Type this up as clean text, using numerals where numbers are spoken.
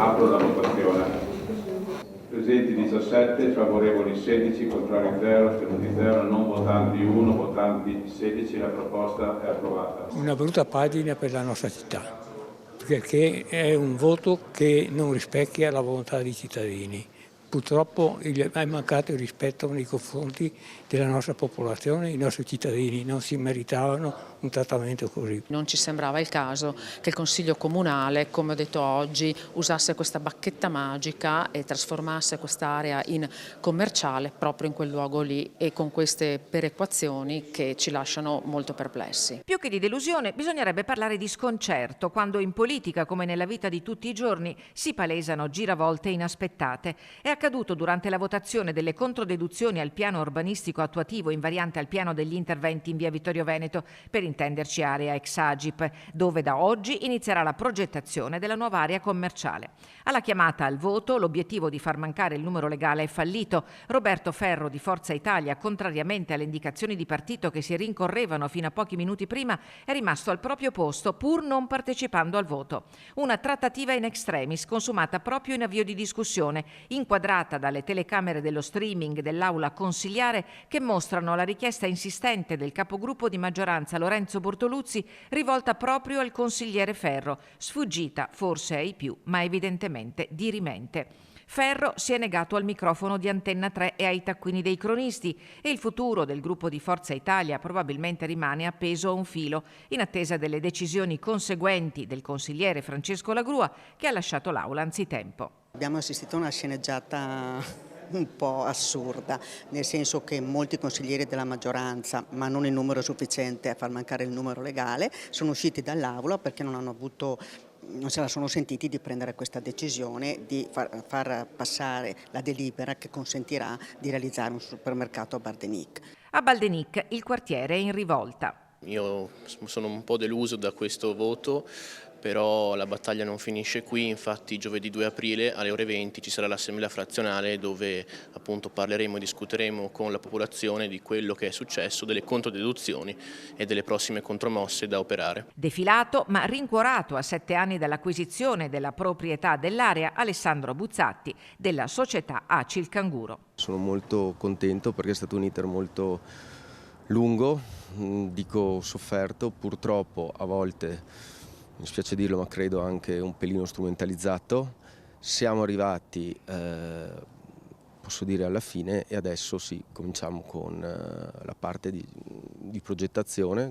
Apro la votazione. Presenti 17, favorevoli 16, contrari 0, astenuti 0, non votanti 1, votanti 16. La proposta è approvata. Una brutta pagina per la nostra città, perché è un voto che non rispecchia la volontà dei cittadini. Purtroppo è mancato il rispetto nei confronti della nostra popolazione, i nostri cittadini non si meritavano un trattamento così. Non ci sembrava il caso che il Consiglio Comunale, come ho detto oggi, usasse questa bacchetta magica e trasformasse quest'area in commerciale proprio in quel luogo lì e con queste perequazioni che ci lasciano molto perplessi. Più che di delusione bisognerebbe parlare di sconcerto quando in politica, come nella vita di tutti i giorni, si palesano giravolte inaspettate. È accaduto durante la votazione delle controdeduzioni al piano urbanistico attuativo in variante al piano degli interventi in via Vittorio Veneto, per intenderci area ex Agip, dove da oggi inizierà la progettazione della nuova area commerciale. Alla chiamata al voto, l'obiettivo di far mancare il numero legale è fallito. Roberto Ferro di Forza Italia, contrariamente alle indicazioni di partito che si rincorrevano fino a pochi minuti prima, è rimasto al proprio posto pur non partecipando al voto. Una trattativa in extremis consumata proprio in avvio di discussione, inquadrata dalle telecamere dello streaming dell'aula consiliare che mostrano la richiesta insistente del capogruppo di maggioranza Lorenzo Bortoluzzi rivolta proprio al consigliere Ferro, sfuggita forse ai più, ma evidentemente dirimente. Ferro si è negato al microfono di Antenna 3 e ai taccuini dei cronisti e il futuro del gruppo di Forza Italia probabilmente rimane appeso a un filo, in attesa delle decisioni conseguenti del consigliere Francesco Lagrua, che ha lasciato l'aula anzitempo. Abbiamo assistito a una sceneggiata un po' assurda, nel senso che molti consiglieri della maggioranza, ma non in numero sufficiente a far mancare il numero legale, sono usciti dall'aula perché non se la sono sentiti di prendere questa decisione di far passare la delibera che consentirà di realizzare un supermercato a Bardenic. A Bardenic il quartiere è in rivolta. Io sono un po' deluso da questo voto, però la battaglia non finisce qui. Infatti giovedì 2 aprile alle ore 20 ci sarà l'assemblea frazionale dove appunto parleremo e discuteremo con la popolazione di quello che è successo, delle controdeduzioni e delle prossime contromosse da operare. Defilato ma rincuorato a 7 anni dall'acquisizione della proprietà dell'area Alessandro Buzzatti della società Acil Canguro. Sono molto contento perché è stato un iter molto lungo, dico sofferto, purtroppo a volte, mi spiace dirlo, ma credo anche un pelino strumentalizzato. Siamo arrivati, posso dire, alla fine e adesso sì, cominciamo con la parte di progettazione